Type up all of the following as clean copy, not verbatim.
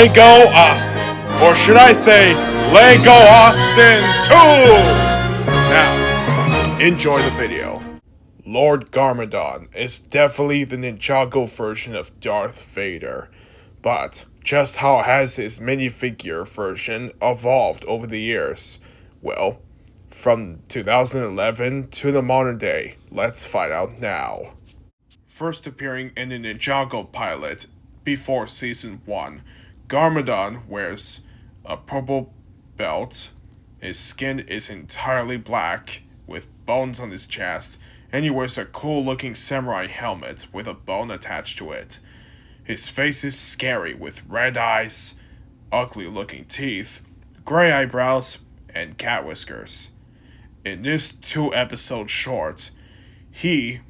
Lego Austin. Or should I say, Lego Austin 2! Now, enjoy the video. Lord Garmadon is definitely the Ninjago version of Darth Vader. But just how has his minifigure version evolved over the years? Well, from 2011 to the modern day, let's find out now. First appearing in the Ninjago pilot before Season 1, Garmadon wears a purple belt, his skin is entirely black, with bones on his chest, and he wears a cool looking samurai helmet with a bone attached to it. His face is scary with red eyes, ugly looking teeth, gray eyebrows, and cat whiskers. In this 2-episode short, he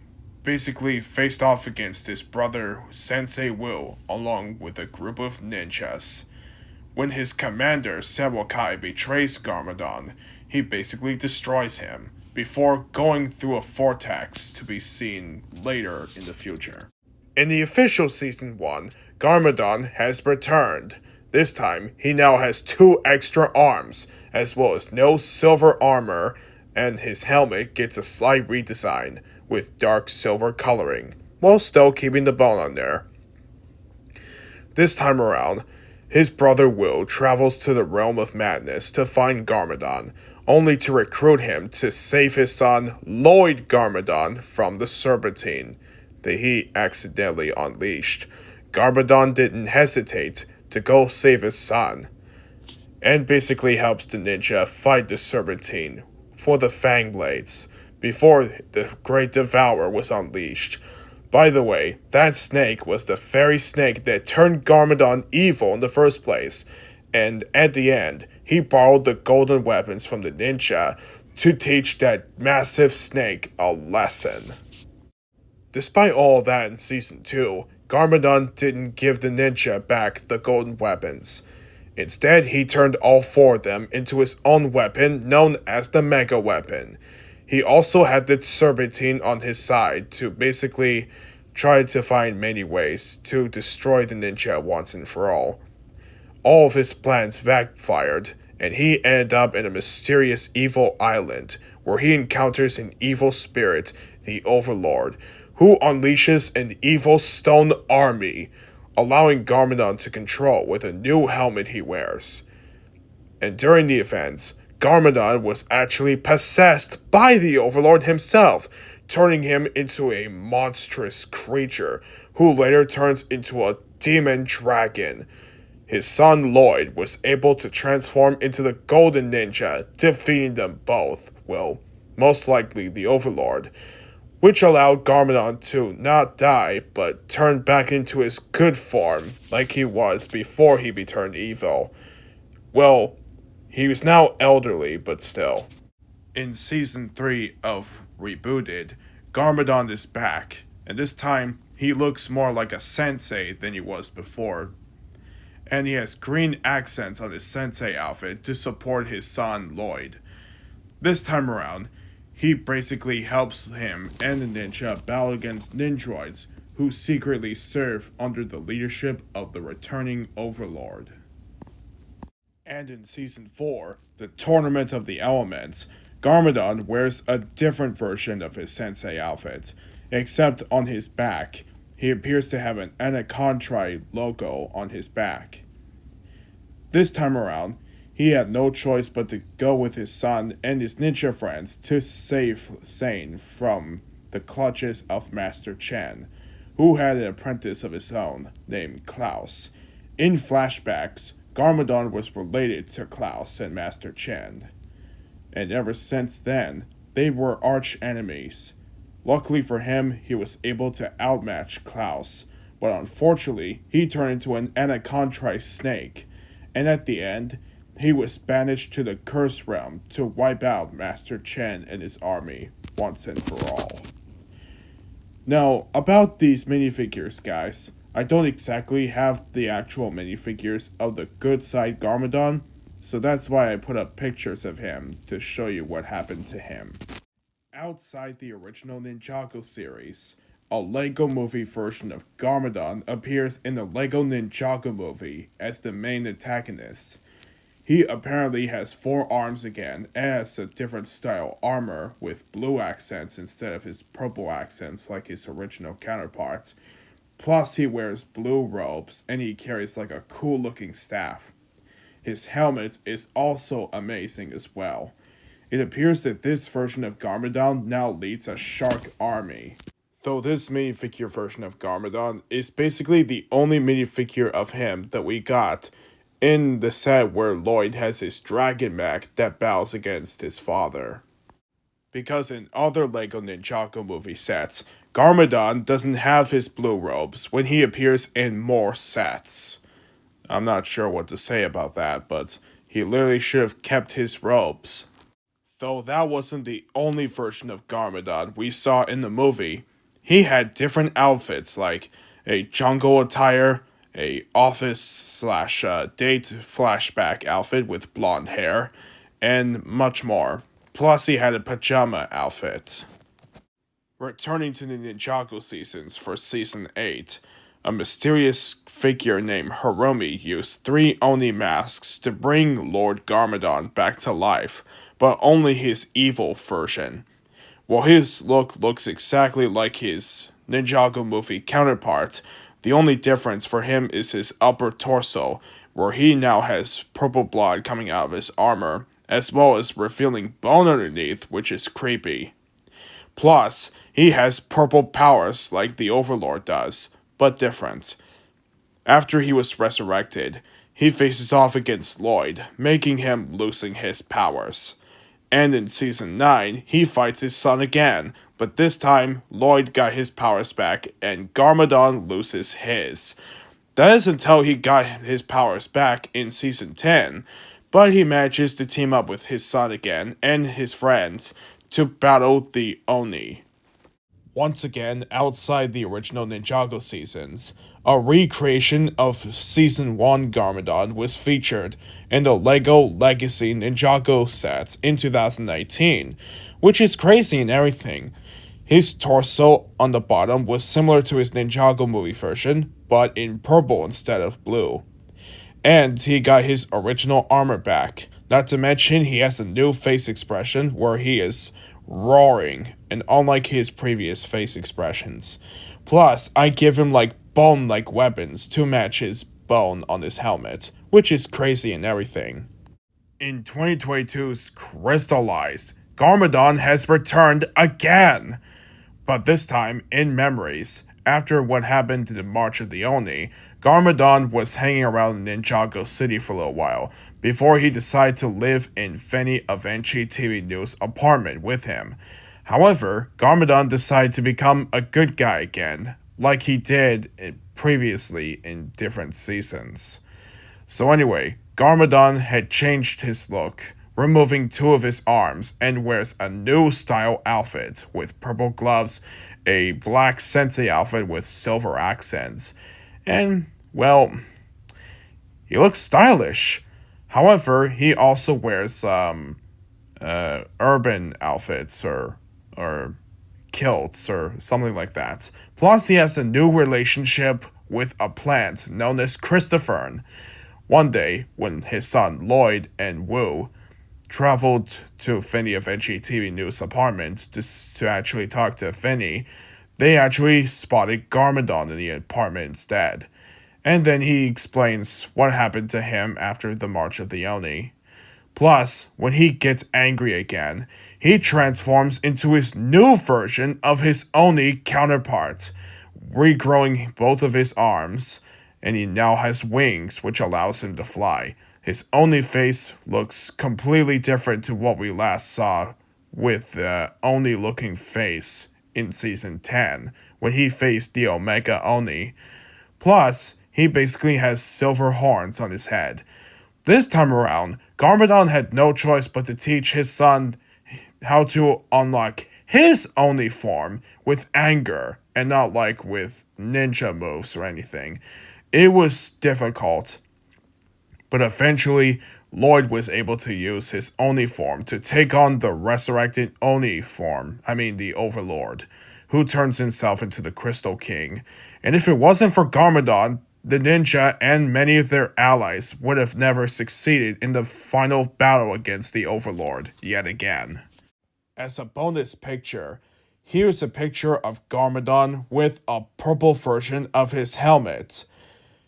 basically faced off against his brother Sensei Will along with a group of ninjas. When his commander Sawakai betrays Garmadon, he basically destroys him before going through a vortex to be seen later in the future. In the official Season 1, Garmadon has returned. This time, he now has 2 extra arms, as well as no silver armor, and his helmet gets a slight redesign with dark silver coloring, while still keeping the bone on there. This time around, his brother Will travels to the realm of madness to find Garmadon, only to recruit him to save his son Lord Garmadon from the serpentine that he accidentally unleashed. Garmadon didn't hesitate to go save his son, and basically helps the ninja fight the serpentine for the Fang Blades before the Great Devourer was unleashed. By the way, that snake was the very snake that turned Garmadon evil in the first place, and at the end, he borrowed the golden weapons from the ninja to teach that massive snake a lesson. Despite all that in Season 2, Garmadon didn't give the ninja back the golden weapons. Instead, he turned all 4 of them into his own weapon known as the Mega Weapon. He also had the serpentine on his side to basically try to find many ways to destroy the ninja once and for all. All of his plans backfired, and he ended up in a mysterious evil island where he encounters an evil spirit, the Overlord, who unleashes an evil stone army, allowing Garmadon to control with a new helmet he wears. And during the events, Garmadon was actually possessed by the Overlord himself, turning him into a monstrous creature who later turns into a demon dragon. His son Lloyd was able to transform into the Golden Ninja, defeating them both, well, most likely the Overlord, which allowed Garmadon to not die but turn back into his good form like he was before he turned evil. Well, he was now elderly, but still. In Season 3 of Rebooted, Garmadon is back, and this time he looks more like a sensei than he was before. And he has green accents on his sensei outfit to support his son Lloyd. This time around, he basically helps him and the ninja battle against ninjoids who secretly serve under the leadership of the returning Overlord. And in Season 4, the Tournament of the Elements, Garmadon wears a different version of his sensei outfit, except on his back, he appears to have an Anacontri logo on his back. This time around, he had no choice but to go with his son and his ninja friends to save Sane from the clutches of Master Chen, who had an apprentice of his own named Klaus. In flashbacks, Garmadon was related to Klaus and Master Chen, and ever since then, they were arch enemies. Luckily for him, he was able to outmatch Klaus, but unfortunately, he turned into an Anacontri snake, and at the end, he was banished to the Curse Realm to wipe out Master Chen and his army once and for all. Now, about these minifigures, guys, I don't exactly have the actual minifigures of the good side Garmadon, so that's why I put up pictures of him to show you what happened to him. Outside the original Ninjago series, a Lego movie version of Garmadon appears in the Lego Ninjago movie as the main antagonist. He apparently has 4 arms again, and has a different style armor with blue accents instead of his purple accents like his original counterpart. Plus, he wears blue robes and he carries like a cool looking staff. His helmet is also amazing as well. It appears that this version of Garmadon now leads a shark army. Though this minifigure version of Garmadon is basically the only minifigure of him that we got in the set where Lloyd has his dragon mech that bows against his father. Because in other Lego Ninjago movie sets, Garmadon doesn't have his blue robes when he appears in more sets. I'm not sure what to say about that, but he literally should have kept his robes. Though that wasn't the only version of Garmadon we saw in the movie, he had different outfits like a jungle attire, a office slash date flashback outfit with blonde hair, and much more. Plus he had a pajama outfit. Returning to the Ninjago seasons for Season 8, a mysterious figure named Hiromi used 3 Oni masks to bring Lord Garmadon back to life, but only his evil version. While his look looks exactly like his Ninjago movie counterpart, the only difference for him is his upper torso, where he now has purple blood coming out of his armor, as well as revealing bone underneath, which is creepy. Plus, he has purple powers like the Overlord does, but different. After he was resurrected, he faces off against Lloyd, making him losing his powers. And in Season 9, he fights his son again, but this time, Lloyd got his powers back and Garmadon loses his. That is until he got his powers back in Season 10, but he manages to team up with his son again and his friends to battle the Oni. Once again, outside the original Ninjago seasons, a recreation of Season 1 Garmadon was featured in the LEGO Legacy Ninjago sets in 2019, which is crazy and everything. His torso on the bottom was similar to his Ninjago movie version, but in purple instead of blue. And he got his original armor back. Not to mention, he has a new face expression where he is roaring, and unlike his previous face expressions. Plus, I give him like bone-like weapons to match his bone on his helmet, which is crazy and everything. In 2022's Crystallized, Garmadon has returned again! But this time in memories. After what happened in the March of the Oni, Garmadon was hanging around Ninjago City for a little while, before he decided to live in Fenny Avenchi TV News' apartment with him. However, Garmadon decided to become a good guy again, like he did previously in different seasons. So anyway, Garmadon had changed his look, removing 2 of his arms, and wears a new style outfit with purple gloves, a black sensei outfit with silver accents, and, well, he looks stylish. However, he also wears urban outfits or kilts or something like that. Plus, he has a new relationship with a plant known as Christopher. One day, when his son Lloyd and Wu traveled to Fenny Avenchi TV News' apartment to actually talk to Fenny, they actually spotted Garmadon in the apartment instead. And then he explains what happened to him after the March of the Oni. Plus, when he gets angry again, he transforms into his new version of his Oni counterpart, regrowing both of his arms, and he now has wings which allows him to fly. His Oni face looks completely different to what we last saw with the Oni looking face in Season 10, when he faced the Omega Oni. Plus, he basically has silver horns on his head. This time around, Garmadon had no choice but to teach his son how to unlock his Oni form with anger, and not like with ninja moves or anything. It was difficult, but eventually, Lloyd was able to use his Oni form to take on the resurrected Oni form, the Overlord, who turns himself into the Crystal King. And if it wasn't for Garmadon, the ninja and many of their allies would have never succeeded in the final battle against the Overlord yet again. As a bonus picture, here's a picture of Garmadon with a purple version of his helmet.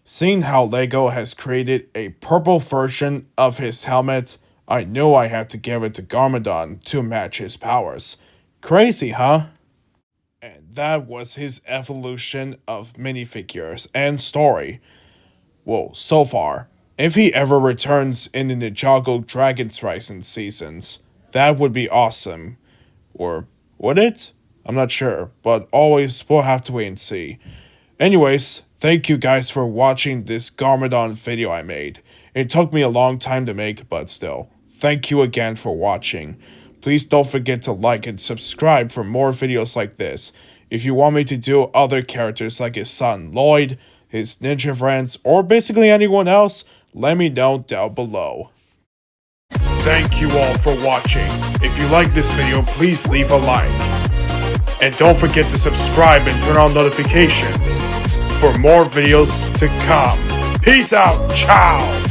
Seeing how Lego has created a purple version of his helmet, I knew I had to give it to Garmadon to match his powers. Crazy, huh? And that was his evolution of minifigures and story. Well, so far. If he ever returns in the Ninjago Dragon's Rising seasons, that would be awesome. Or would it? I'm not sure, but always we'll have to wait and see. Anyways, thank you guys for watching this Garmadon video I made. It took me a long time to make, but still, thank you again for watching. Please don't forget to like and subscribe for more videos like this. If you want me to do other characters like his son Lloyd, his ninja friends, or basically anyone else, let me know down below. Thank you all for watching. If you like this video, please leave a like. And don't forget to subscribe and turn on notifications for more videos to come. Peace out, ciao!